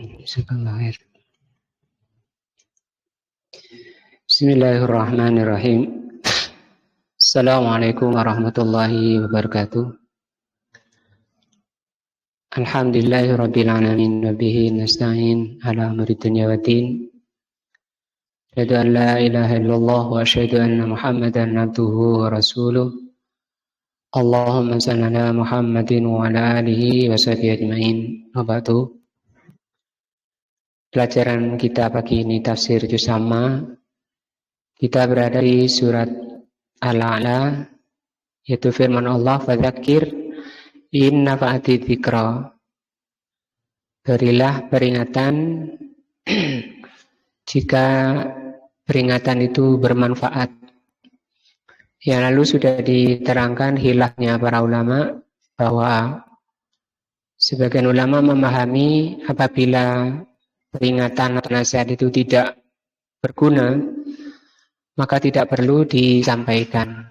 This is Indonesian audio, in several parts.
Bismillahirrahmanirrahim. Assalamualaikum warahmatullahi wabarakatuh. Alhamdulillahirabbil alamin wa bihi nasta'in ala umuri dunya waddin. Asyhadu an la ilaha illallah wa asyhadu anna Muhammadan abduhu wa rasuluh. Allahumma shalli ala Muhammadin wa ala alihi wa sahbihi ajmain. Wa ba'du. Pelajaran kita pagi ini tafsir juz amma. Kita berada di surat Al-A'la, yaitu firman Allah, fadzakir in nafa'ati dzikra. Berilah peringatan jika peringatan itu bermanfaat. Yang lalu sudah diterangkan hilafnya para ulama bahwa sebagian ulama memahami apabila peringatan atau nasihat itu tidak berguna, maka tidak perlu disampaikan.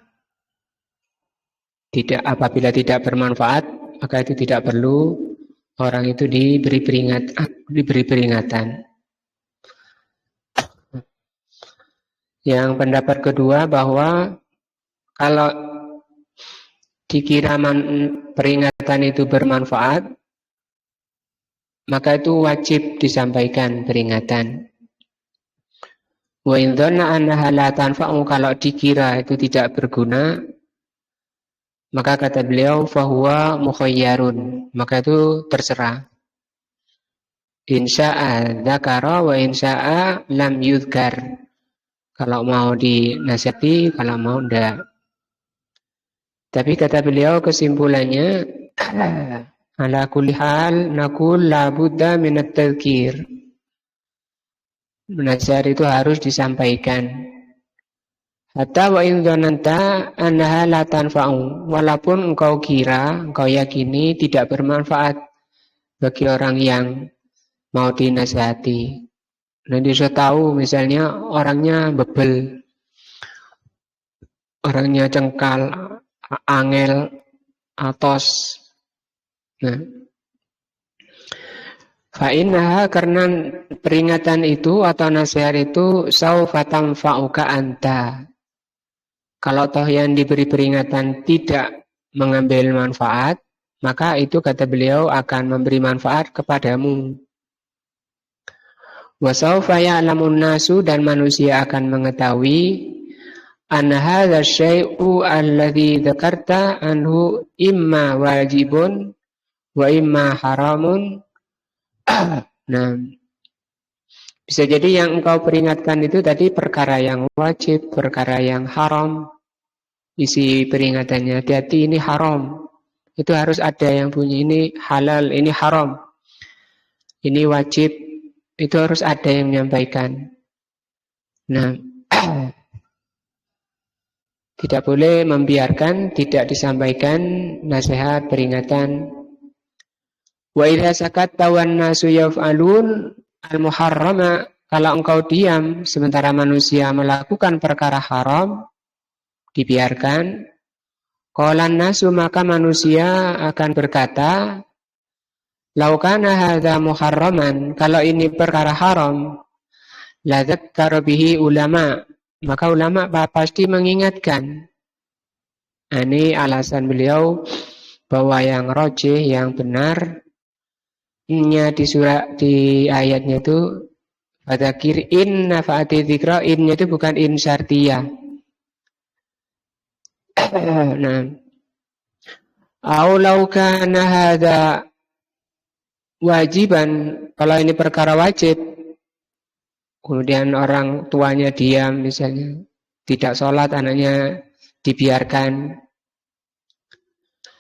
Apabila tidak bermanfaat, maka itu tidak perlu orang itu diberi peringatan. Yang pendapat kedua bahwa kalau dikira peringatan itu bermanfaat, maka itu wajib disampaikan peringatan. Wa in dhanna annaha la tanfa'u, kalau dikira itu tidak berguna, maka kata beliau fahuwa mukhayyarun, maka itu terserah. Insya'a dzakara wa insya'a lam yudhkar. Kalau mau dinasihati, kalau mau enggak. Tapi kata beliau kesimpulannya ala kulli hal naqul la budda min at-tadhkir. Nasihat itu harus disampaikan. Hatta wa in dzananta annaha la tanfa'u, walaupun engkau kira, engkau yakini tidak bermanfaat bagi orang yang mau dinasihati. Nanti sudah tahu misalnya orangnya bebel, orangnya cengkal, angel, atos. Nah, fa'innaha, karena peringatan itu atau nasihat itu saufa tanfa'uka anta. Kalau toh yang diberi peringatan tidak mengambil manfaat, maka itu kata beliau akan memberi manfaat kepadamu. Wa saufa ya'lamun nasu, dan manusia akan mengetahui anna hadza syai'u alladzi dzakarta anhu imma wajibun wa imma haramun. Nah, bisa jadi yang engkau peringatkan itu tadi perkara yang wajib, perkara yang haram. Isi peringatannya, hati-hati ini haram. Itu harus ada yang punya, ini halal, ini haram. Ini wajib, itu harus ada yang menyampaikan. Nah, tidak boleh membiarkan tidak disampaikan nasihat, peringatan. Wa idza sakatta wan nasu yaf'alun al-muharrama, kalau engkau diam sementara manusia melakukan perkara haram, dibiarkan, qalan nasu, maka manusia akan berkata, lau kana hadza muharraman, kalau ini perkara haram, la dzakkara bihi ulama, maka ulama pasti mengingatkan. Ini alasan beliau bahwa yang rajih, yang benar di ayatnya itu fadzakir in nafa'ati dzikra, innya itu bukan in syartiyah. Nah, au law kana hadza wajiban, kalau ini perkara wajib, kemudian orang tuanya diam misalnya, tidak sholat, anaknya dibiarkan,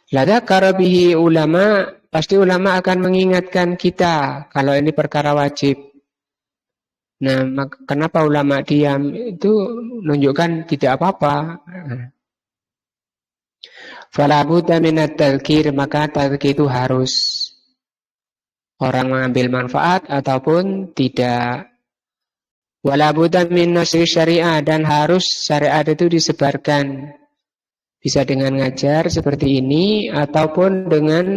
la dzakara bihi ulama, pasti ulama akan mengingatkan kita kalau ini perkara wajib. Nah, kenapa ulama diam? Itu menunjukkan tidak apa-apa. Fala budda minat tadzkir, maka tadzkir itu harus. Orang mengambil manfaat ataupun tidak. Wala budda min nasri syariah, dan harus syariat itu disebarkan. Bisa dengan ngajar seperti ini ataupun dengan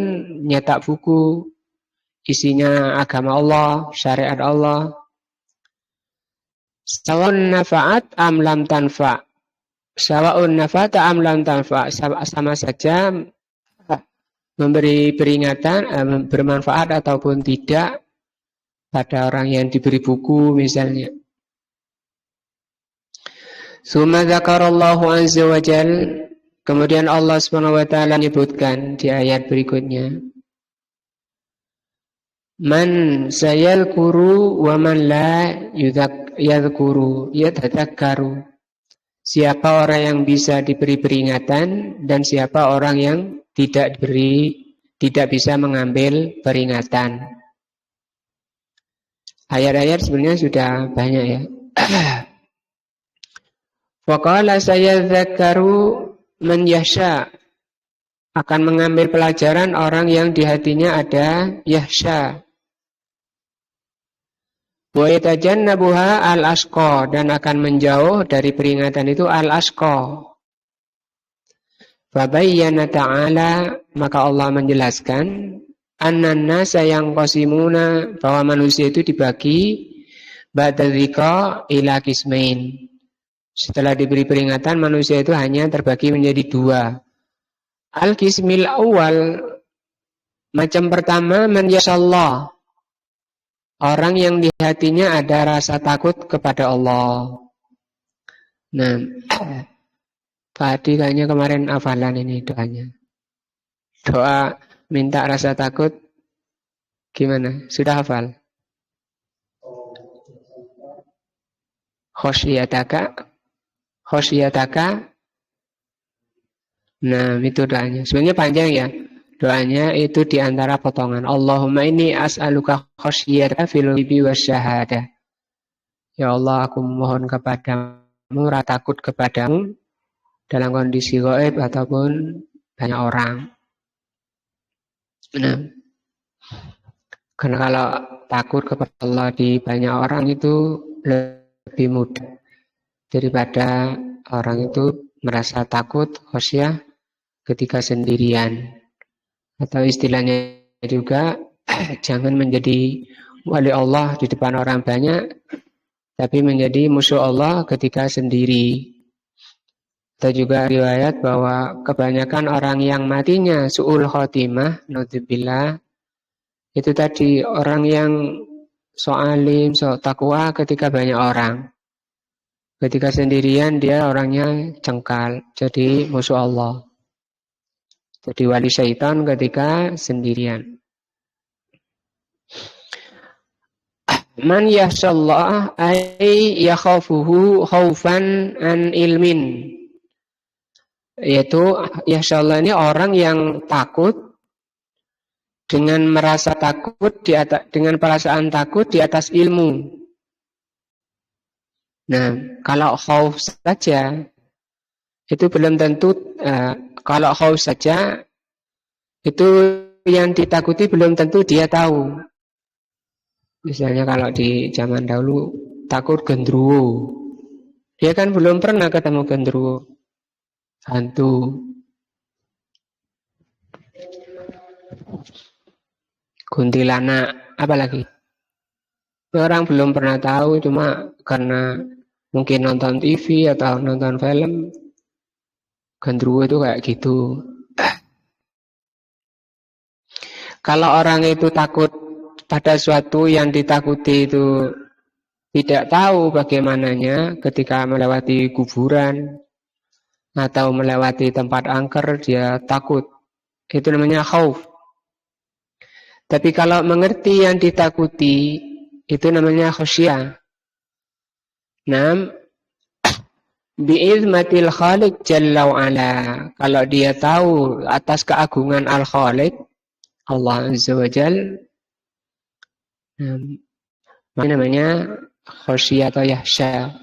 nyetak buku isinya agama Allah, syariat Allah. Sawa'un nafa'at am lam tanfa'. Sawa'un nafa'ata am lam tanfa'. Sama saja memberi peringatan, bermanfaat ataupun tidak pada orang yang diberi buku misalnya. Summa dzakarallahu azza wa jal, kemudian Allah Subhanahu wa taala menyebutkan di ayat berikutnya, man sayalkuru wa man la yadhkuru yatadzakkaru. Siapa orang yang bisa diberi peringatan dan siapa orang yang tidak bisa mengambil peringatan. Ayat-ayat sebenarnya sudah banyak ya. Faqala sayadzakkaru man yasha, akan mengambil pelajaran orang yang di hatinya ada yahsya. Wa yatajannabuha al-asqa, dan akan menjauh dari peringatan itu al-asqa. Fa bayyana ta'ala, maka Allah menjelaskan annan nasa yang qasimuna, bahwa manusia itu dibagi ba'da dzikra ila qismain. Setelah diberi peringatan, manusia itu hanya terbagi menjadi dua. Al-qismil awal, macam pertama, man yasallah, orang yang di hatinya ada rasa takut kepada Allah. Nah, Pak Adi kayaknya kemarin hafalan ini doanya. Doa minta rasa takut gimana? Sudah hafal? Khosyataka. Nah, itu doanya. Sebenarnya panjang ya. Doanya itu diantara potongan. Allahumma inni as'aluka khosyata fil ghaibi wasyahadah. Ya Allah, aku mohon kepadamu, takut kepadamu dalam kondisi gaib ataupun banyak orang. Nah, karena kalau takut kepada Allah di banyak orang itu lebih mudah daripada orang itu merasa takut, khosyah ketika sendirian. Atau istilahnya juga jangan menjadi wali Allah di depan orang banyak, tapi menjadi musuh Allah ketika sendiri. Atau juga riwayat bahwa kebanyakan orang yang matinya su'ul khotimah, naudzubillah, itu tadi orang yang so alim, so takwa ketika banyak orang. Ketika sendirian dia orangnya cengkal, jadi musuh Allah. Jadi wali syaitan ketika sendirian. Man yahshallah ay yakhafuhu khaufan an ilmin. Yaitu yahshallah ini orang yang takut dengan merasa takut dengan perasaan takut di atas ilmu. Nah, kalau khauf saja itu belum tentu. Kalau khauf saja itu yang ditakuti belum tentu dia tahu. Misalnya kalau di zaman dahulu takut gendruwo, dia kan belum pernah ketemu gendruwo, hantu. Kuntilanak, apalagi orang belum pernah tahu, cuma karena mungkin nonton TV atau nonton film, gendruwo itu kayak gitu. Kalau orang itu takut pada suatu yang ditakuti itu tidak tahu bagaimananya, ketika melewati kuburan atau melewati tempat angker dia takut, itu namanya khauf. Tapi kalau mengerti yang ditakuti itu namanya khosyah. Nam bi'izmatil khaliq jalla wa'ala, kalau dia tahu atas keagungan al-khaliq Allah azza wa jal, namanya khosyah atau yahsya.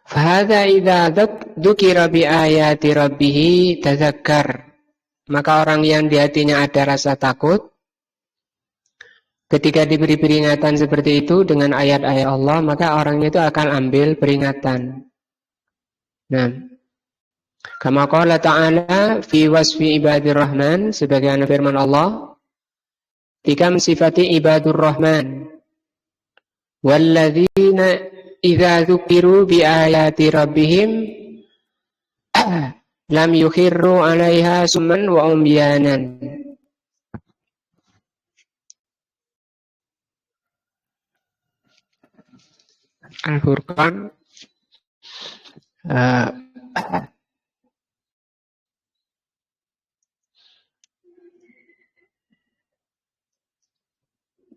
Fahadha idza dzukira bi ayati rabbih tadzakkar, maka orang yang di hatinya ada rasa takut ketika diberi peringatan seperti itu dengan ayat-ayat Allah, maka orangnya itu akan ambil peringatan. Nah, kama qala ta'ala fi wasfi ibadir rahman, sebagaimana firman Allah Tiga sifati ibadur rahman. Walladzina idza dzukiru bi ayati rabbihim lam yukhirru 'alaiha summan wa umyanan. Al-Furqan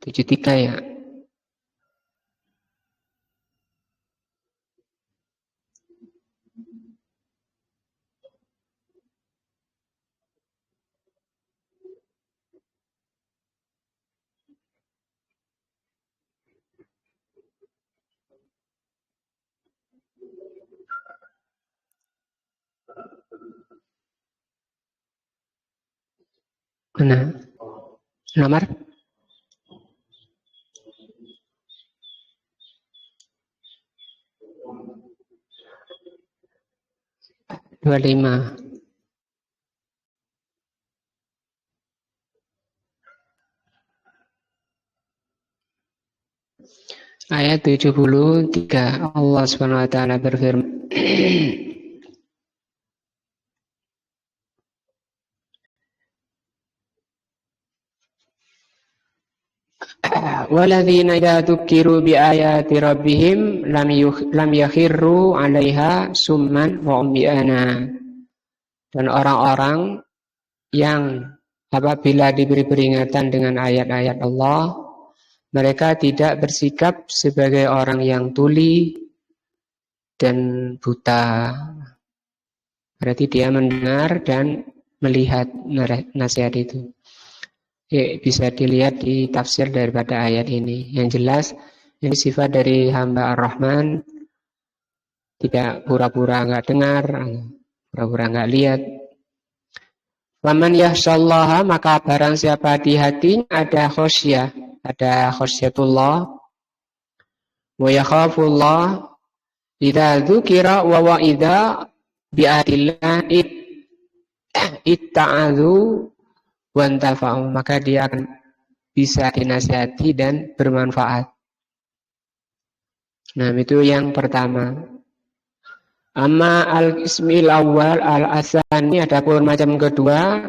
73 ya. Mana? Nomor? Dua lima. Ayat 73 Allah Subhanahu wa taala berfirman Waladzina idza dzukiru bi ayati rabbihim lam yakhirru 'alaiha summan wa umyana. Dan orang-orang yang apabila diberi peringatan dengan ayat-ayat Allah, mereka tidak bersikap sebagai orang yang tuli dan buta. Berarti dia mendengar dan melihat nasihat itu. Bisa dilihat di tafsir daripada ayat ini. Yang jelas, ini sifat dari hamba Ar-Rahman, tidak pura-pura nggak dengar, pura-pura nggak lihat. Waman yahsyallaha, maka barang siapa di hatinya ada khosyah, ada khosyatullah, wa yakhafullah, idza dzukira wa wa'idha bi'atillah itta'adhu wantafa'u, maka dia akan bisa dinasihati dan bermanfaat. Nah, itu yang pertama. Amma al-ismil awal al-asani, adapun macam kedua,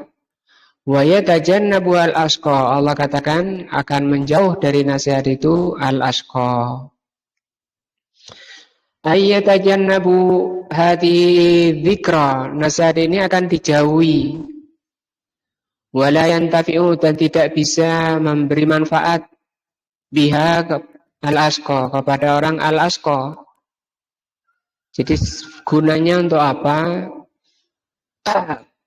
wa yatajannabu al-asqa, Allah katakan akan menjauh dari nasihat itu al-asqa. Ayyatajannabu hadi dzikra, nasihat ini akan dijauhi. Wala yantafi'u, dan tidak bisa memberi manfaat biha al-asqa, kepada orang al-asqa. Jadi gunanya untuk apa?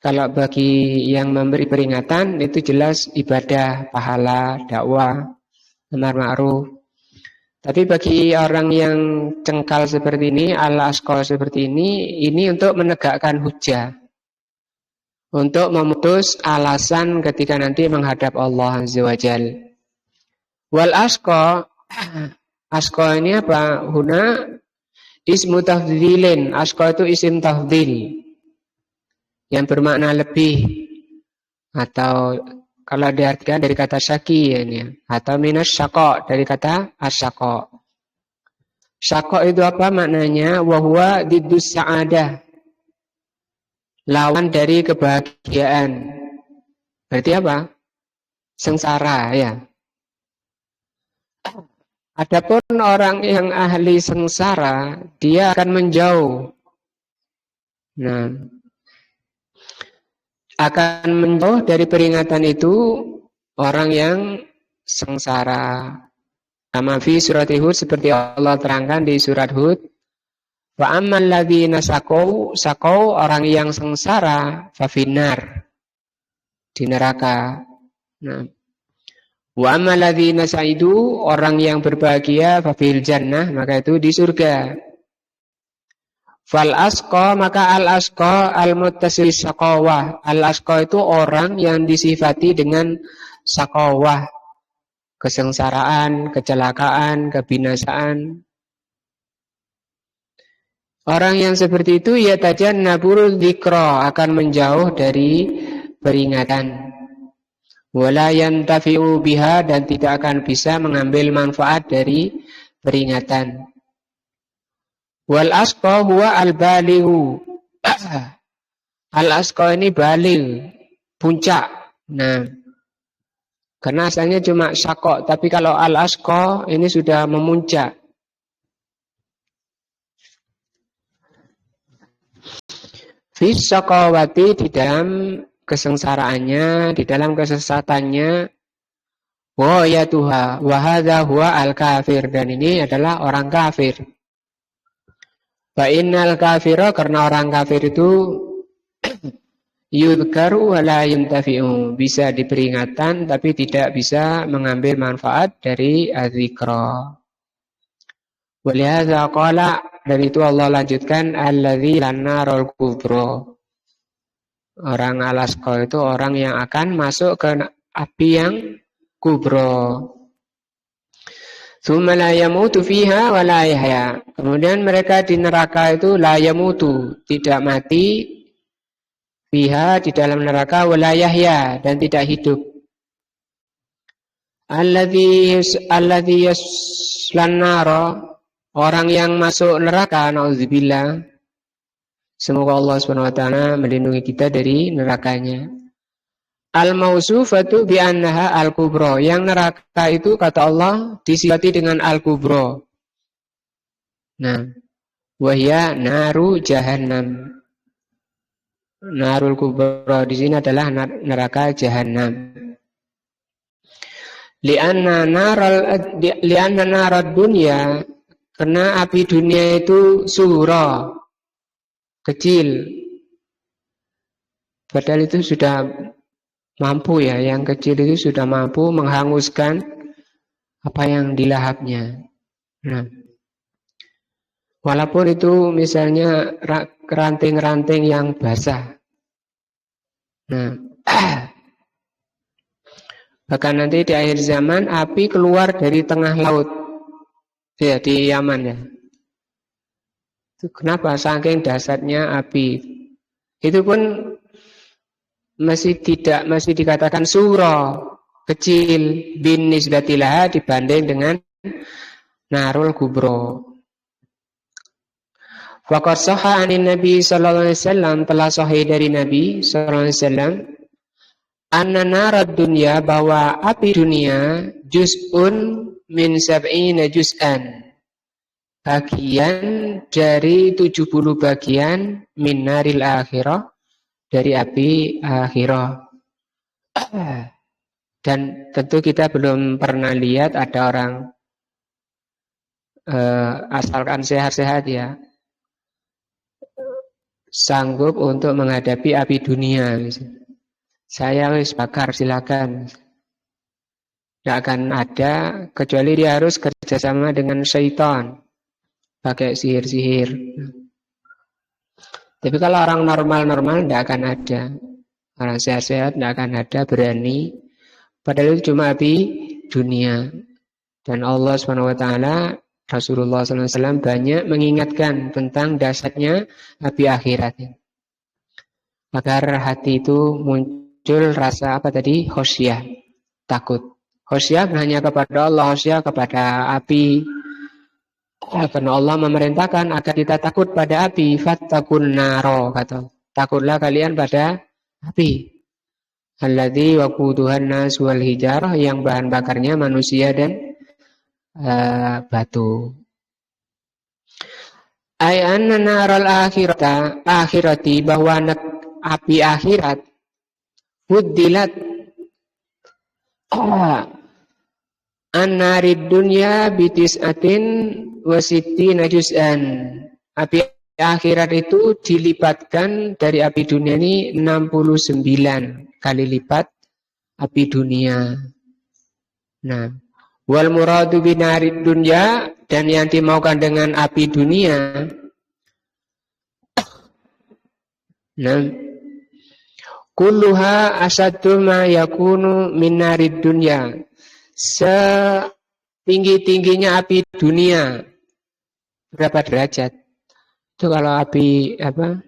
Kalau bagi yang memberi peringatan itu jelas ibadah, pahala, dakwah, amar ma'ruf. Tapi bagi orang yang cengkal seperti ini, al-asqa seperti ini untuk menegakkan hujjah, untuk memutus alasan ketika nanti menghadap Allah Azza wa Jal. Wal asqa, asqa ini apa? Huna ismu tafdhilin. Asqa itu isim tafdhil yang bermakna lebih, atau kalau diartikan dari kata syaki ini, atau minas syaqa, dari kata asyaqa. Syaqa itu apa maknanya? Wa huwa diddus sa'adah, lawan dari kebahagiaan. Berarti apa? Sengsara, ya. Adapun orang yang ahli sengsara, dia akan menjauh. Nah, akan menjauh dari peringatan itu orang yang sengsara. Kama fi surat Hud, seperti Allah terangkan di surat Hud, wa ammal ladzina sakau, orang yang sengsara, fa finnar, di neraka. Nah, wa ammal ladzina saidu, orang yang berbahagia, fa fil jannah, maka itu di surga. Fal asqa, maka al asqa al muttasil saqawah. Al asqa itu orang yang disifati dengan saqawah, kesengsaraan, kecelakaan, kebinasaan. Orang yang seperti itu ya tajannabul dzikra, akan menjauh dari peringatan. wala yantafi'u biha, dan tidak akan bisa mengambil manfaat dari peringatan. Wal asqa huwa al balighu. Al asqa ini baligh, puncak. Nah, karena asalnya cuma syaqqa, tapi kalau al asqa ini sudah memuncak. Fis syaqawati, di dalam kesengsaraannya, di dalam kesesatannya, wa ya tuha wa hadza huwa al kafir, dan ini adalah orang kafir. Fa innal kafira, karena orang kafir itu yudhkaru wa la yantafi'u, bisa diperingatkan tapi tidak bisa mengambil manfaat dari adzikra. Wa lihadza qala, dan itu Allah lanjutkan, alladzi lanarul kubra. Orang al-asqa itu orang yang akan masuk ke api yang kubra. Tsumma la yamutu fiha wa la yahya. Kemudian mereka di neraka itu la yamutu, tidak mati, fiha, di dalam neraka, wa la yahya, dan tidak hidup. Alladzi yaslan nara, orang yang masuk neraka, nauzubillah. Semoga Allah SWT melindungi kita dari nerakanya. Al-mausufatu bi annaha al-kubra, yang neraka itu kata Allah disifati dengan al-kubra. Nah, wahya naru jahannam. Narul kubra di sini adalah neraka jahannam. Lianna narad dunya, karena api dunia itu sura, kecil. Padahal itu sudah mampu ya, yang kecil itu sudah mampu menghanguskan apa yang dilahapnya. Nah, walaupun itu misalnya ranting-ranting yang basah. Nah, bahkan nanti di akhir zaman api keluar dari tengah laut. Ya, di Yaman ya. Itu kenapa? Saking dasarnya api. Itu pun masih dikatakan sura, kecil, bin nisbatilah, dibanding dengan narul kubra. Faqad sahha anin Nabi sallallahu alaihi wasallam, telah sahih dari Nabi sallallahu alaihi wasallam, anna narad dunya, bahwa api dunia, juz'un min sab'ina juz'an, bagian dari 70 bagian, min naril akhirah, dari api akhirah. Dan tentu kita belum pernah lihat ada orang asalkan sehat-sehat ya, sanggup untuk menghadapi api dunia. Saya wis bakar, silakan. Tidak akan ada, kecuali dia harus kerjasama dengan syaitan, pakai sihir-sihir. Tapi kalau orang normal-normal tidak akan ada. Orang sehat-sehat tidak akan ada berani. Padahal itu cuma api dunia. Dan Allah SWT, Rasulullah SAW banyak mengingatkan tentang dasarnya api akhirat. Agar hati itu muncul rasa apa tadi? Khosyah, takut. Khosyah hanya kepada Allah, khosyah kepada api. Karena Allah memerintahkan agar kita takut pada api. Fattakun naro, kata. Takutlah kalian pada api. Alladzi waquduhan nas wal hijarah, yang bahan bakarnya manusia dan batu. Ay anna naral akhirati, bahwa api akhirat, fuddilat an-narid dunya bitis'atin wa sittina juz'an. Api akhirat itu dilipatkan dari api dunia ini 69 kali lipat api dunia. Nah, wal muradu binarid dunya, dan yang dimaukan dengan api dunia, nah, kulluha asaddu ma yakunu min narid dunya, setinggi-tingginya api dunia berapa derajat? Itu kalau api apa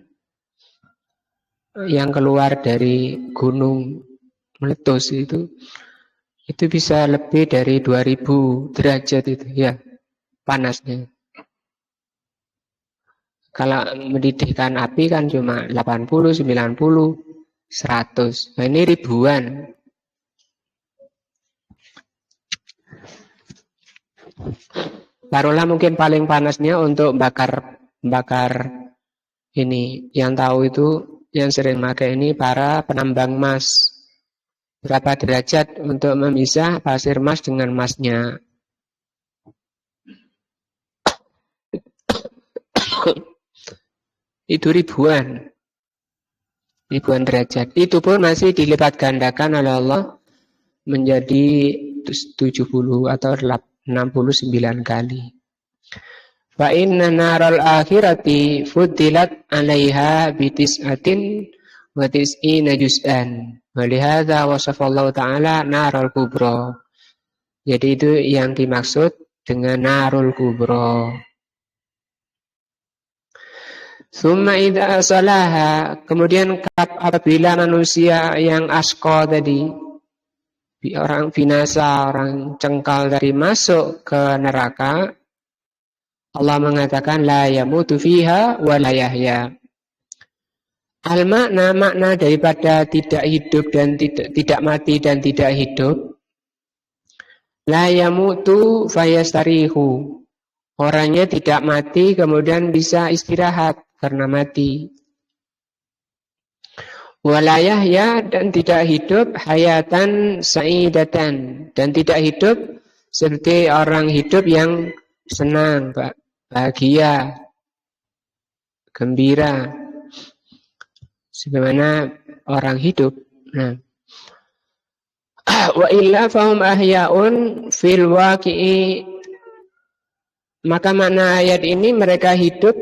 yang keluar dari gunung meletus itu bisa lebih dari 2000 derajat itu ya panasnya. Kalau mendidihkan api kan cuma 80, 90, 100. Nah, ini ribuan. Taruhlah mungkin paling panasnya untuk bakar ini. Yang tahu itu yang sering pakai ini para penambang emas. Berapa derajat untuk memisah pasir emas dengan emasnya. Itu ribuan derajat. Itu pun masih dilipat gandakan oleh Allah menjadi 70 atau 69 kali. Fa inna naral akhirati fuddilat 'alaiha bi tis'atin wa tis'ina juz'an. Wa lihadza wasafallahu ta'ala naral kubra. Jadi itu yang dimaksud dengan narul kubra. Summa idza salaha, kemudian apabila manusia yang asqa tadi, orang binasa, orang cengkal tadi masuk ke neraka, Allah mengatakan la yamutu fiha wa la yahya. Makna daripada tidak hidup dan tidak mati dan tidak hidup, la yamutu fayastarihu. Orangnya tidak mati kemudian bisa istirahat karena mati. Walayah ya dan tidak hidup hayatan sa'idatan, dan tidak hidup seperti orang hidup yang senang, bahagia, gembira, sebagaimana orang hidup. Nah, wa illa fahum ahya'un fil waqi'i. Maka makna ayat ini mereka hidup,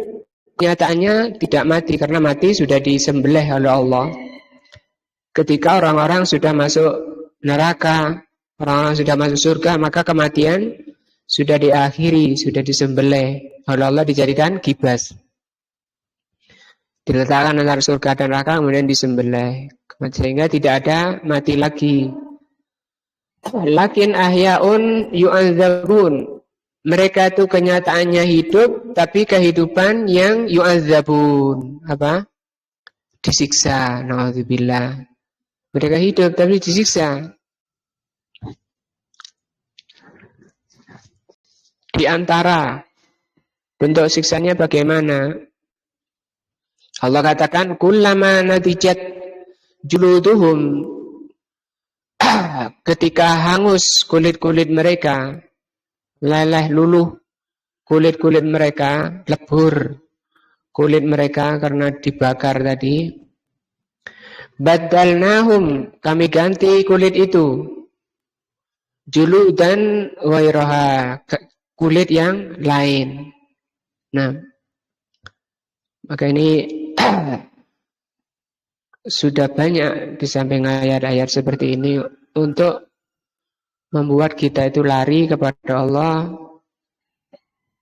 nyatanya tidak mati, karena mati sudah disembelih oleh Allah. Ketika orang-orang sudah masuk neraka, orang-orang sudah masuk surga, maka kematian sudah diakhiri, sudah disembelih oleh Allah, dijadikan kibas. Diletakkan antara surga dan neraka, kemudian disembelih. Sehingga tidak ada mati lagi. Lakin ahya'un yu'adzabun. Mereka itu kenyataannya hidup, tapi kehidupan yang yu'adzabun. Apa? Disiksa. Na'udzubillah. Mereka hidup, tapi disiksa. Di antara bentuk siksanya bagaimana? Allah katakan, kullama natijat juluduhum. Ketika hangus kulit-kulit mereka, leleh luluh kulit-kulit mereka, lebur kulit mereka karena dibakar tadi. Badalnahum, kami ganti kulit itu, juludan wairaha, kulit yang lain. Nah, maka ini sudah banyak di samping ayat-ayat seperti ini untuk membuat kita itu lari kepada Allah,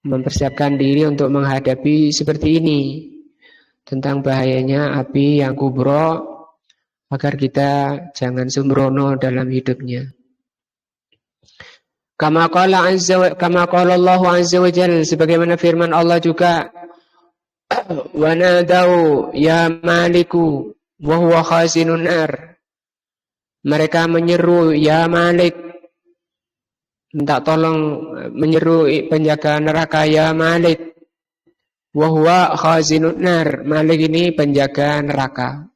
mempersiapkan diri untuk menghadapi seperti ini, tentang bahayanya api yang kubro, agar kita jangan sembrono dalam hidupnya. Kama qala Allah azza wa jalla, sebagaimana firman Allah juga, wa nadau ya maliku wa huwa khazinun nar. Mereka menyeru ya Malik, minta tolong, menyeru penjaga neraka ya Malik, wa huwa khazinun nar. Malik ini penjaga neraka.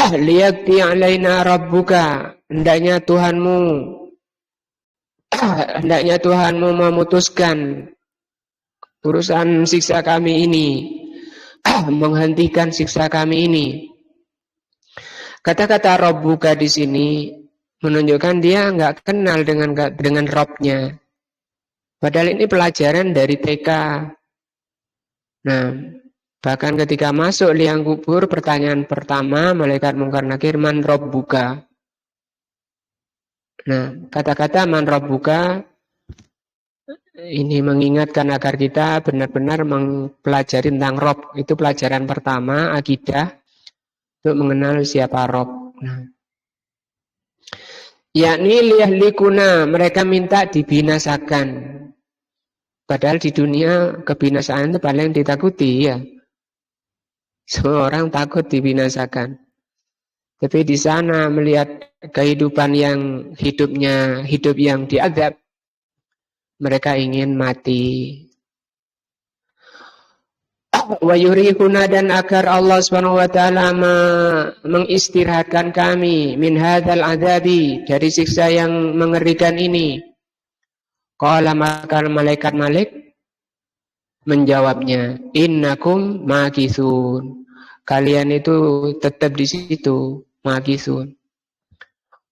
Liyaqdi alaina rabbuka, hendaknya Tuhanmu memutuskan urusan siksa kami ini, menghentikan siksa kami ini. Kata-kata rabbuka di sini menunjukkan dia nggak kenal dengan Robnya. Padahal ini pelajaran dari TK. Nah, bahkan ketika masuk liang kubur, pertanyaan pertama malaikat Mungkar Nakir, man rabbuka. Nah, kata-kata man rabbuka ini mengingatkan agar kita benar-benar mempelajari tentang Rob. Itu pelajaran pertama, akidah, untuk mengenal siapa Rob. Nah, yakni liyahlikuna, mereka minta dibinasakan. Padahal di dunia kebinasaan itu paling ditakuti ya. Semua orang takut dibinasakan. Tapi di sana melihat kehidupan yang hidup yang diazab, mereka ingin mati. Wa yurihuna, dan agar Allah Subhanahu wa taala mengistirahatkan kami min hadzal adzabi, dari siksa yang mengerikan ini. Qala, maka malaikat Malik menjawabnya, innakum makithun, kalian itu tetap di situ, makithun.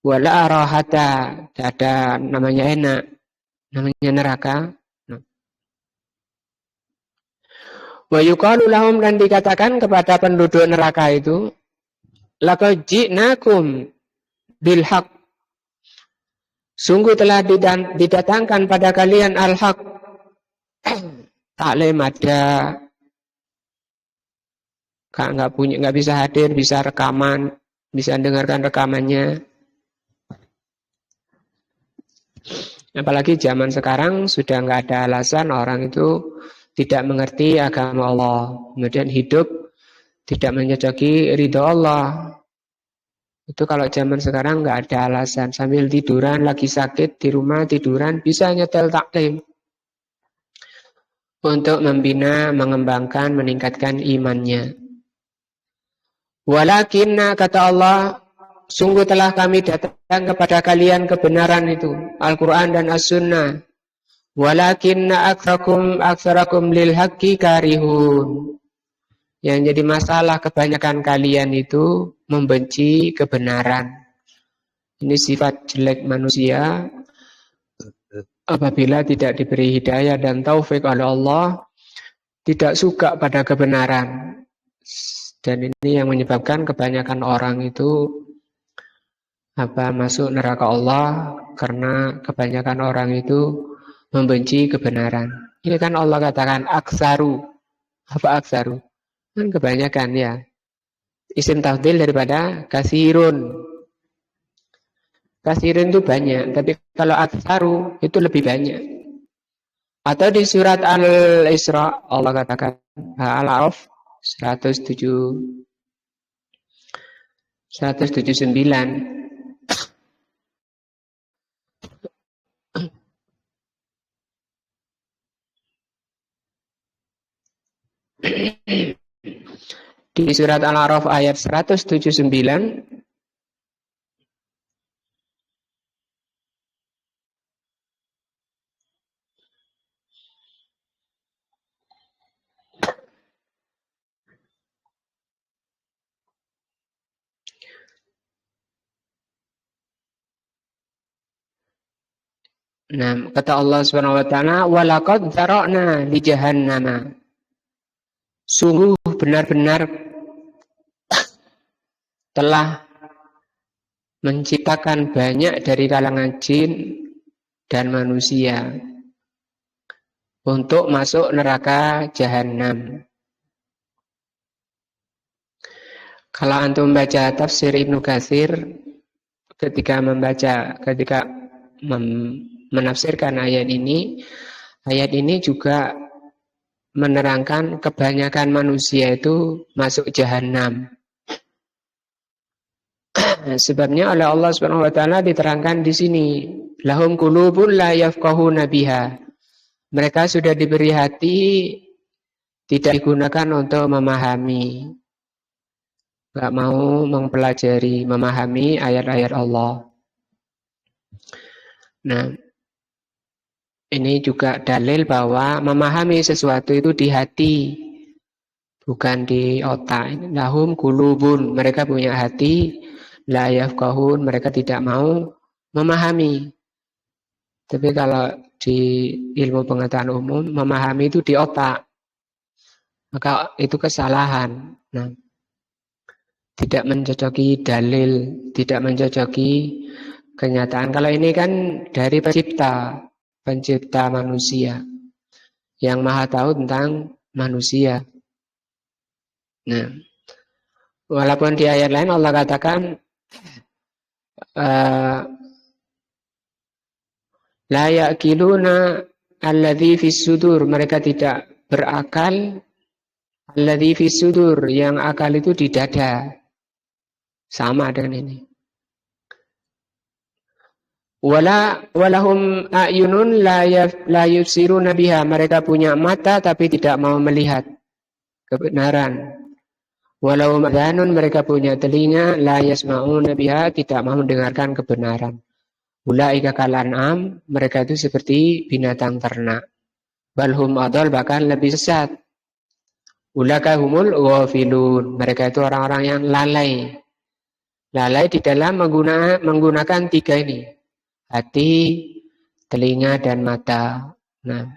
Wala rahata, ada namanya enak, namanya neraka. Wa yuqalu lahum, dan dikatakan kepada penduduk neraka itu, laqad ji'nakum bil haq, sungguh telah didatangkan pada kalian al-haq. Taklim ada, nggak bisa hadir, bisa rekaman, bisa dengarkan rekamannya. Apalagi zaman sekarang sudah nggak ada alasan orang itu tidak mengerti agama Allah, kemudian hidup tidak mencocoki ridho Allah. Itu kalau zaman sekarang nggak ada alasan, sambil tiduran, lagi sakit di rumah tiduran, bisa nyetel taklim untuk membina, mengembangkan, meningkatkan imannya. Walakinna, kata Allah, sungguh telah kami datang kepada kalian kebenaran itu, Al-Quran dan As-Sunnah. Walakinna aktsarakum lil haqqi karihun. Yang jadi masalah, kebanyakan kalian itu membenci kebenaran. Ini sifat jelek manusia. Apabila tidak diberi hidayah dan taufik oleh Allah, tidak suka pada kebenaran. Dan ini yang menyebabkan kebanyakan orang itu masuk neraka Allah, karena kebanyakan orang itu membenci kebenaran. Ini kan Allah katakan aksaru. Apa aksaru? Kan kebanyakan ya. Isim tafdil daripada kasirun. Kasirun itu banyak, tapi kalau aksaru itu lebih banyak. Atau di surat Al-Isra Allah katakan, Al-A'raf 179. Di surat Al-A'raf ayat 179, nah, kata Allah Subhanahu wa taala, walaqad dzara'na li jahannama. Sungguh benar-benar telah menciptakan banyak dari kalangan jin dan manusia untuk masuk neraka jahanam. Kalau antum baca tafsir Ibnu Katsir, ketika menafsirkan ayat ini juga menerangkan kebanyakan manusia itu masuk jahanam. Sebabnya oleh Allah Subhanahu wa taala diterangkan di sini, lahum qulubun la yafqahuna biha. Mereka sudah diberi hati, tidak digunakan untuk memahami. Enggak mau mempelajari, memahami ayat-ayat Allah. Nah, ini juga dalil bahwa memahami sesuatu itu di hati, bukan di otak. Lahum qulubun, mereka punya hati, la yafqahun, mereka tidak mau memahami. Tapi kalau di ilmu pengetahuan umum, memahami itu di otak, maka itu kesalahan. Nah, tidak mencocoki dalil, tidak mencocoki kenyataan. Kalau ini kan dari pencipta manusia, yang maha tahu tentang manusia. Nah, walaupun di ayat lain Allah katakan La ya'kiluna alladzi fis sudur, mereka tidak berakal alladzi fis sudur, yang akal itu di dada. Sama dengan ini. Walahum a'yunun la yubsiruna biha, mereka punya mata tapi tidak mau melihat kebenaran. Walahum adhanun, mereka punya telinga, la yasma'una biha, tidak mau mendengarkan kebenaran. Ulaika kalan'am, mereka itu seperti binatang ternak. Balhum adol, bahkan lebih sesat. Ulaika humul ghafilun, mereka itu orang-orang yang lalai. Lalai di dalam menggunakan tiga ini. Hati, telinga, dan mata. Nah,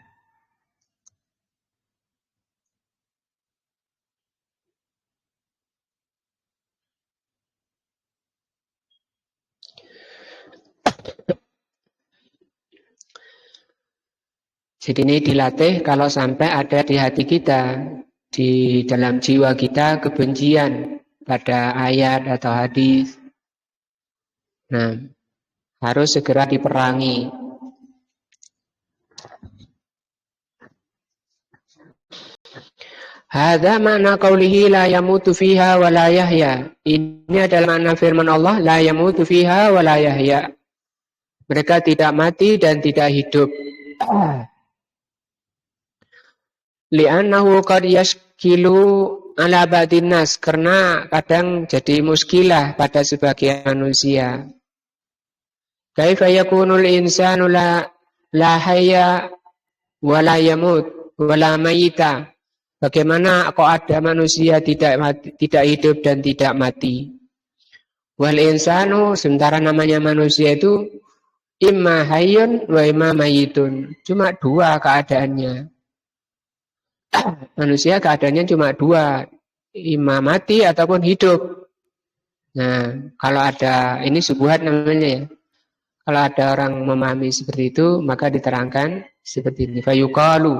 jadi ini dilatih kalau sampai ada di hati kita, di dalam jiwa kita kebencian pada ayat atau hadis. Nah, harus segera diperangi. Hadza makna qaulihi la yamutu fiha wa la yahya. Ini adalah makna firman Allah, la yamutu fiha wa la yahya. Mereka tidak mati dan tidak hidup. Li'annahu qad yashkilu ala ba'din nas, karena kadang jadi muskilah pada sebagian manusia. Kaifa yakunul insanu la hayya wa la yamut wa la mayita. Bagaimana kok ada manusia tidak hidup dan tidak mati? Wal insanu, sementara namanya manusia itu imma hayyun wa imma mayitun. Cuma dua keadaannya. Manusia keadaannya cuma dua, imma mati ataupun hidup. Nah, kalau ada, ini subuhat namanya ya. Kalau ada orang memahami seperti itu, maka diterangkan seperti ini. Fayuqalu,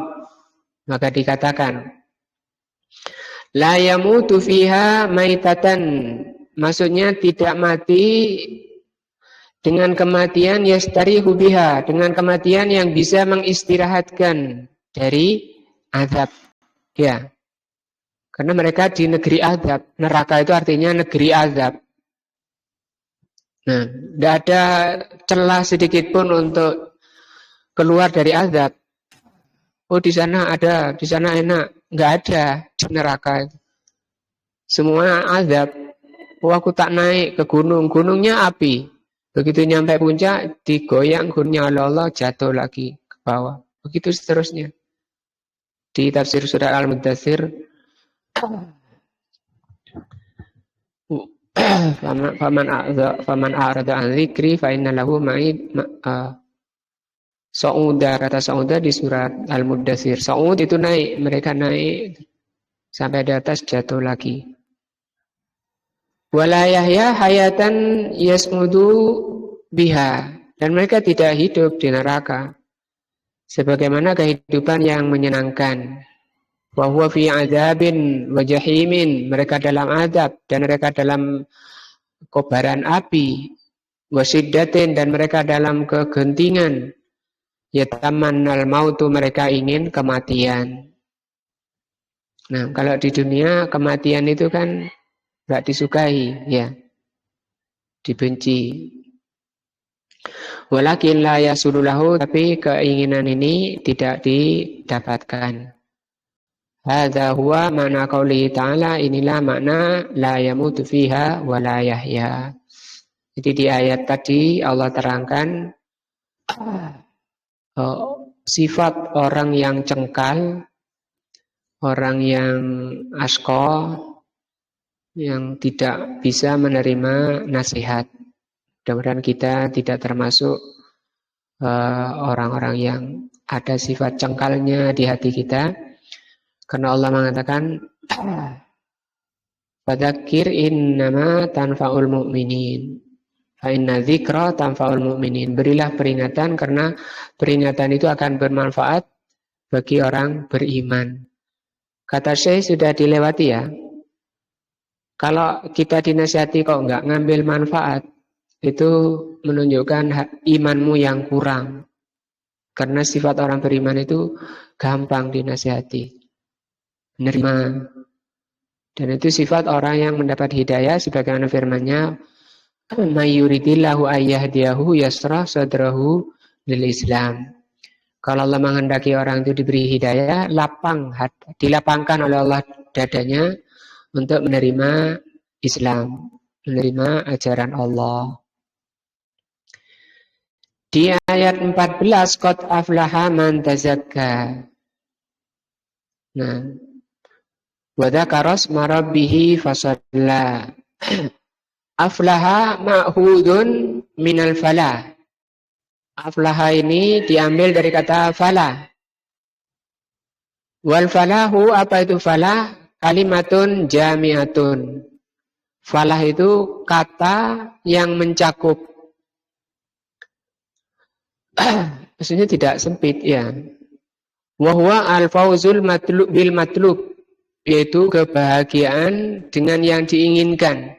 maka dikatakan, la yamutu fiha maitatan, maksudnya tidak mati dengan kematian yastarihu biha, dengan kematian yang bisa mengistirahatkan dari azab. Ya, karena mereka di negeri azab. Neraka itu artinya negeri azab. Nah, tidak ada celah sedikit pun untuk keluar dari azab. Oh, di sana ada, di sana enak. Nggak ada di neraka. Semua azab. Oh, aku tak naik ke gunung. Gunungnya api. Begitu nyampe puncak, digoyang gunungnya Allah, jatuh lagi ke bawah. Begitu seterusnya. Di tafsir surah Al-Muddatsir, faman a'rada an dzikri fa inna lahu ma'id sa'uda, kata sa'uda di surat Al-Muddatsir. Sa'ud itu naik, mereka naik sampai di atas jatuh lagi. Wala yahya hayatan yasmudu biha, dan mereka tidak hidup di neraka sebagaimana kehidupan yang menyenangkan. Wa huwa fi adzabin wa jahimin, mereka dalam azab dan mereka dalam kobaran api. Wa syiddatin, dan mereka dalam kegentingan. Yatamannal mautu, mereka ingin kematian. Nah, kalau di dunia kematian itu kan enggak disukai, ya. Dibenci. Walakin la yasululahu, tapi keinginan ini tidak didapatkan. Hadza huwa makna qauli ta'ala, inilah makna la yamutu fiha wa la yahya. Jadi di ayat tadi Allah terangkan sifat orang yang cengkal, orang yang asko, yang tidak bisa menerima nasihat. Mudah-mudahan kita tidak termasuk orang-orang yang ada sifat cengkalnya di hati kita. Karena Allah mengatakan, fadzakir innama tanfa'ul mu'minin. Fa inna dzikra tanfa'ul mu'minin. Berilah peringatan karena peringatan itu akan bermanfaat bagi orang beriman. Kata Syekh sudah dilewati ya. Kalau kita dinasihati kok nggak ngambil manfaat, itu menunjukkan imanmu yang kurang. Karena sifat orang beriman itu gampang dinasihati, menerima. Dan itu sifat orang yang mendapat hidayah, sebagaimana firman-Nya, "Mayyuridillahu ayyahdiyahu yasrah sadrahu lil Islam." Kalau Allah menghendaki orang itu diberi hidayah, dilapangkan oleh Allah dadanya untuk menerima Islam, menerima ajaran Allah. Di ayat 14, qad aflaha man tazakka. Nah, wa dzakara asma rabbih fasalla. Aflaha ma'hudun minal falah. Aflaha ini diambil dari kata falah. Wal falahu, apa itu falah? Kalimatun jami'atun. Falah itu kata yang mencakup. Maksudnya tidak sempit ya. Wa huwa al-fawzul bil matlub, yaitu kebahagiaan dengan yang diinginkan.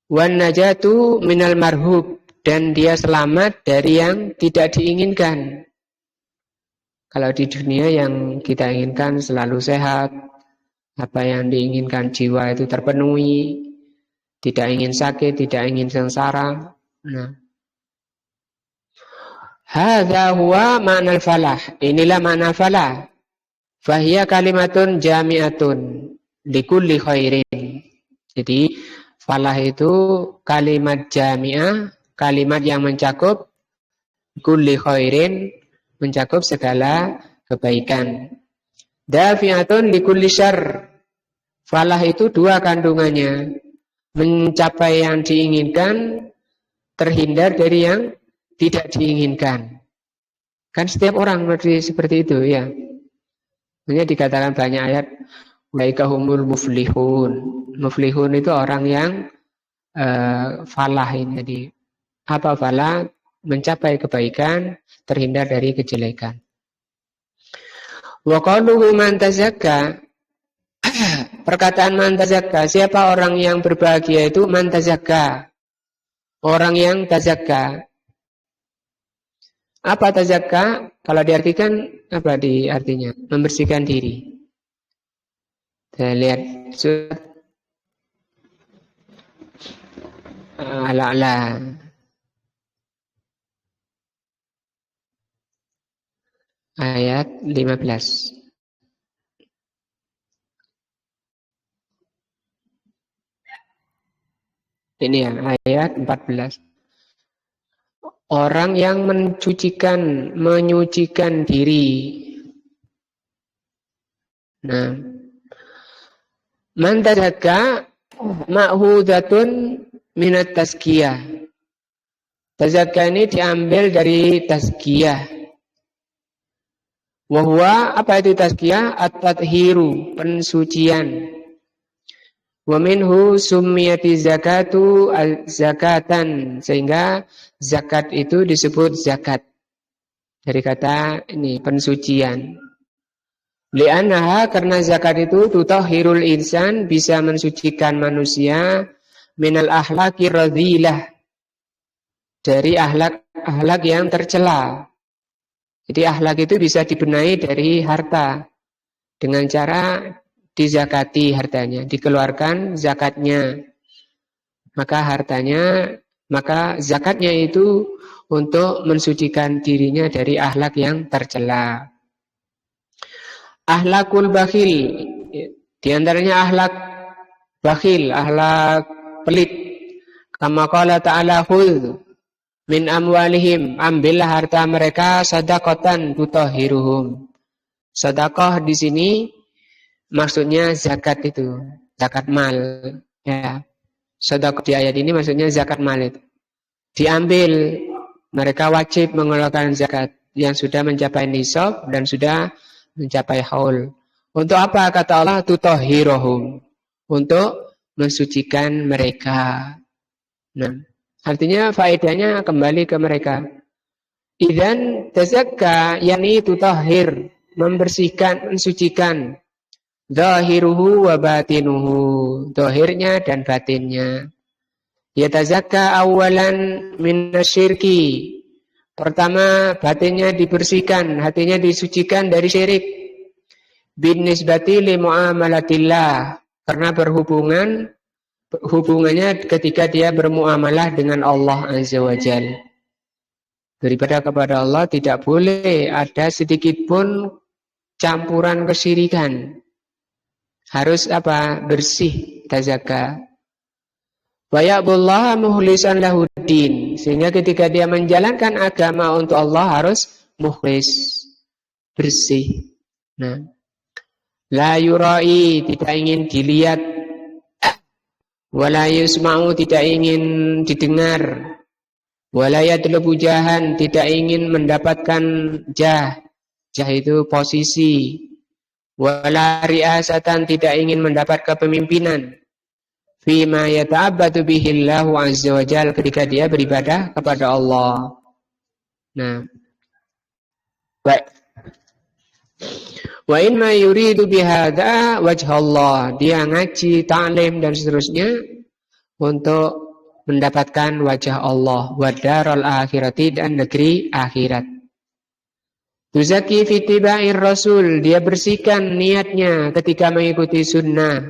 Wan najatu minal marhub, dan dia selamat dari yang tidak diinginkan. Kalau di dunia yang kita inginkan selalu sehat, apa yang diinginkan jiwa itu terpenuhi, tidak ingin sakit, tidak ingin sengsara. Nah, hadza huwa ma'nal falah. Inilah makna falah. Fahiya kalimatun jami'atun likulli khairin. Jadi falah itu kalimat jami'ah, kalimat yang mencakup kulli khairin, mencakup segala kebaikan. Dafi'atun likulli syarr. Falah itu dua kandungannya. Mencapai yang diinginkan, terhindar dari yang tidak diinginkan. Kan setiap orang seperti itu ya. Makanya dikatakan banyak ayat, ulaika humul muflihun. Muflihun itu orang yang falah ini. Jadi apa falah? Mencapai kebaikan, terhindar dari kejelekan. Wa qaluhu man tazakka. Perkataan man tazakka, siapa orang yang berbahagia itu man tazakka. Orang yang tazakka. Apa tazakka? Kalau diartikan, apa artinya? Membersihkan diri. Saya lihat surat Al-A'la. Ayat 15. Ini ya, ayat 14. Orang yang menyucikan diri. Nah, man tazakka ma'hudatun minat tazkiyah. Tazakka ini diambil dari tazkiyah. Wahwa, apa itu tazkiyah? At-tathhiru, pensucian. Wa minhu summiyati zakatu zakatan, sehingga zakat itu disebut zakat. Dari kata ini pensucian. Li'annaha, karena zakat itu tutahhirul insan, bisa mensucikan manusia minal ahlaki radhilah, dari akhlak yang tercela. Jadi akhlak itu bisa dibenahi dari harta dengan cara dizakati hartanya, dikeluarkan zakatnya. Maka zakatnya itu untuk mensucikan dirinya dari akhlak yang tercela. Akhlakul bakhil, di antaranya akhlak bakhil, akhlak pelit. Kama qala ta'ala khudh min amwalihim, ambillah harta mereka sadaqatan tutahhiruhum. Sedekah di sini maksudnya zakat itu, zakat mal ya. Sedekah di ayat ini maksudnya zakat mal itu. Diambil, mereka wajib mengeluarkan zakat yang sudah mencapai nisab dan sudah mencapai haul. Untuk apa kata Allah? Tutahhiruhum, untuk mensucikan mereka. Nah, artinya faedahnya kembali ke mereka. Idzan tazakka, yakni tutahhir, membersihkan, mensucikan. zahiruhu wa batinuhu, zahirnya dan batinnya. Yatazakka awalan minasyirki, pertama batinnya dibersihkan, hatinya disucikan dari syirik. Bin nisbati li muamalatillah, karena hubungannya ketika dia bermuamalah dengan Allah Azza wa Jalla. Daripada kepada Allah tidak boleh ada sedikit pun campuran kesyirikan. Harus apa? Bersih, tazakka. Wa ya'budullaha mukhlishan lahuddin, sehingga ketika dia menjalankan agama untuk Allah harus mukhlis, bersih. Nah, la yurai, tidak ingin dilihat, wala yusma'u, tidak ingin didengar, wala yatlubu jahan, tidak ingin mendapatkan jah itu posisi, wala riasatan, tidak ingin mendapat kepemimpinan, fima yata'abbadu bihillahu azza wa jalla, ketika dia beribadah kepada Allah. Nah, baik. Wa in ma yuridu bihadza wajhallah, dia ngaji, ta'lim dan seterusnya untuk mendapatkan wajah Allah, wa daral akhirati, dan negeri akhirat. Tuzaki fi tiba'ir rasul, dia bersihkan niatnya ketika mengikuti sunnah.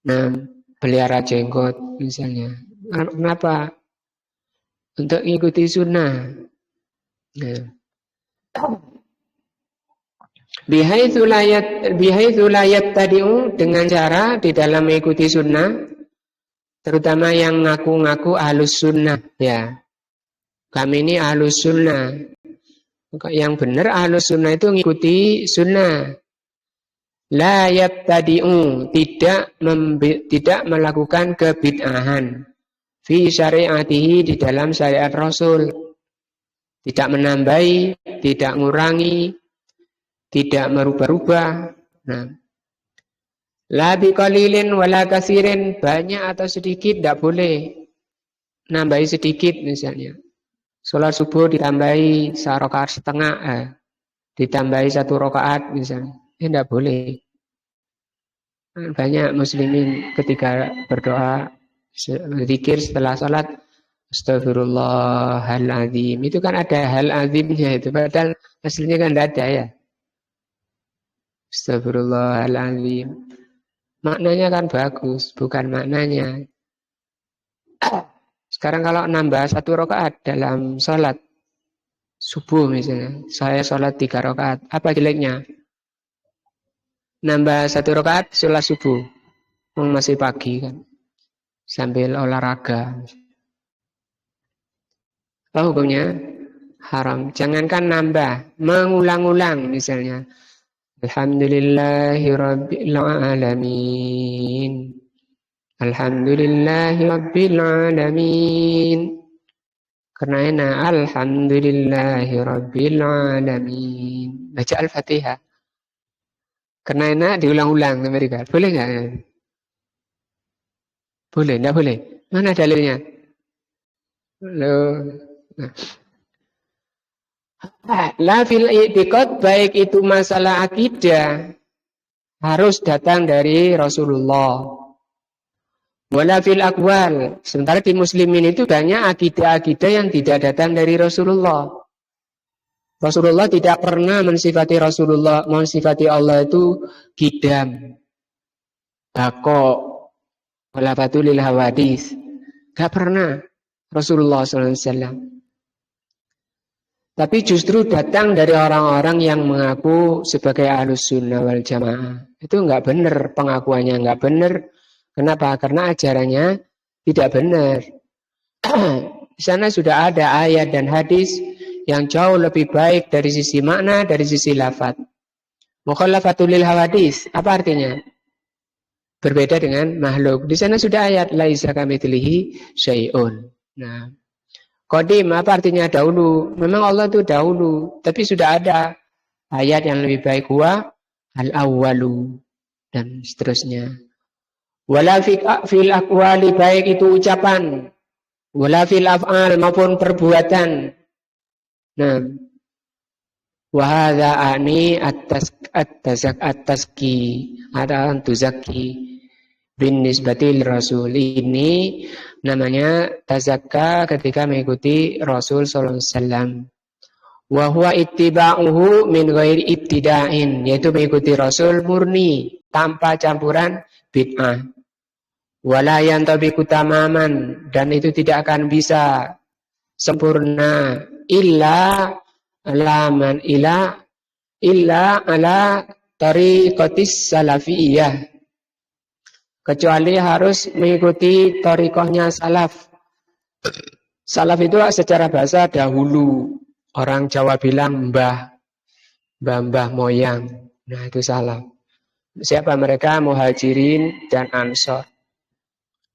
Nah, pelihara jenggot misalnya. Kenapa? Untuk mengikuti sunnah. Nah, bihaitsu la yattadi'u, dengan cara di dalam mengikuti sunnah, terutama yang ngaku-ngaku ahlus sunnah, ya. Kami ini ahlus sunnah. Yang benar ahlus sunnah itu mengikuti sunnah. La yattadi'u, tidak melakukan kebid'ahan. Fi syari'atihi, di dalam syariat Rasul. Tidak menambahi, tidak mengurangi, tidak merubah-rubah. Nah, la biqalilin wala kasirin, banyak atau sedikit tidak boleh. Nambahi sedikit misalnya. Sholat subuh ditambahi 1 rakaat setengah, ditambahi 1 rakaat misalnya. Tidak boleh. Banyak muslimin ketika berdoa, zikir setelah sholat, astagfirullahaladzim, itu kan ada hal azimnya itu, padahal aslinya kan tidak ada, ya. Astagfirullahaladzim, maknanya kan bagus, bukan maknanya. Sekarang kalau nambah 1 rakaat dalam sholat subuh misalnya, saya sholat 3 rakaat, apa jeleknya? Nambah 1 rakaat sholat subuh, masih pagi kan, sambil olahraga. Apa hukumnya? Haram. Jangankan nambah, mengulang-ulang misalnya. Alhamdulillahi rabbil alamin. Alhamdulillahi rabbil alamin. Karena enak, alhamdulillahi rabbil alamin. Baca Al-Fatihah. Karena enak diulang-ulang mereka. Boleh nggak? Boleh, enggak boleh. Mana dalilnya? La fil i'tiqad, baik itu masalah akidah, harus datang dari Rasulullah. Wala fil aqwal, sementara di muslimin itu banyak akidah-akidah yang tidak datang dari Rasulullah. Rasulullah tidak pernah mensifati Allah itu kidam, bako, wala batulil hawadis. Gak pernah Rasulullah SAW. Tapi justru datang dari orang-orang yang mengaku sebagai ahlus sunnah wal jamaah. Itu enggak benar, pengakuannya enggak benar. Kenapa? Karena ajarannya tidak benar. Di sana sudah ada ayat dan hadis yang jauh lebih baik dari sisi makna, dari sisi lafaz. Mukhallafatul lil hawadis, apa artinya? Berbeda dengan makhluk. Di sana sudah ayat laisa kamitslihi syai'un. Nah, qadim apa artinya dahulu? Memang Allah itu dahulu, tapi sudah ada ayat yang lebih baik, huwa al-awwalu, dan seterusnya. Wala fil aqwali, baik itu ucapan, wala fil af'al, maupun perbuatan. Nah, wa hadza ani at-tazki atau tuzaki bin nisbatil rasul, ini namanya tazakka ketika mengikuti Rasul sallallahu alaihi wasallam. Wa huwa ittiba'uhu min ghairi ibtida'in, yaitu mengikuti Rasul murni tanpa campuran bid'ah. Wala yantabiqu tamaman, dan itu tidak akan bisa sempurna illa ala tariqatis salafiyah, kecuali harus mengikuti tariqahnya salaf. Salaf itu secara bahasa dahulu. Orang Jawa bilang mbah moyang. Nah, itu salaf. Siapa mereka? Muhajirin dan Ansor.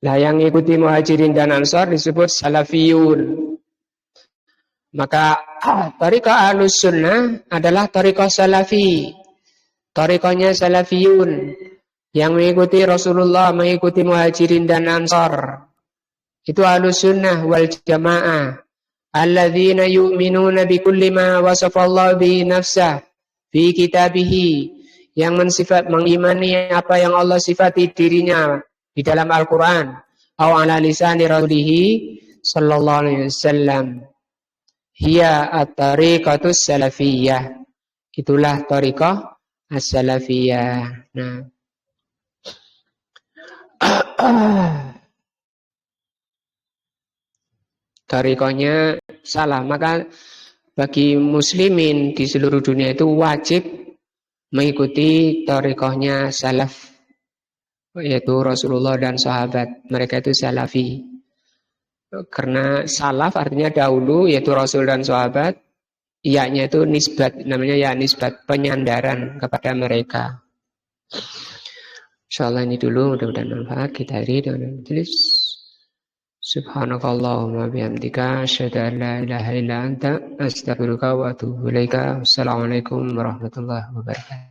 Nah, yang mengikuti Muhajirin dan Ansor disebut salafiyun. Maka tariqah Ahlus Sunnah adalah tariqah salafi. Tariqahnya salafiyun, yang mengikuti Rasulullah, mengikuti Muhajirin dan Ansor. Itu Ahlus Sunnah wal Jamaah. Alladzina yu'minuna bikulli ma wasafallahu bi nafsah fi kitabihi, yang mengimani apa yang Allah sifati dirinya di dalam Al-Qur'an, atau ala lisani rasulihi sallallahu alaihi wasallam. Hiya at-tariqatus salafiyah. Itulah tariqah as-salafiyah. Nah, tariqahnya salah, maka bagi muslimin di seluruh dunia itu wajib mengikuti tariqahnya salaf, yaitu Rasulullah dan sahabat. Mereka itu salafi. Karena salaf artinya dahulu, yaitu Rasul dan sahabat. Iyanya itu nisbat, namanya ya nisbat, penyandaran kepada mereka. Insyaallah ini dulu, mudah-mudahan manfaat. Kita akhiri dengan majelis. Subhanakallahumma bihamdika asyhadu an la ilaha illa anta astaghfiruka wa atubu ilaika. Wassalamualaikum warahmatullahi wabarakatuh.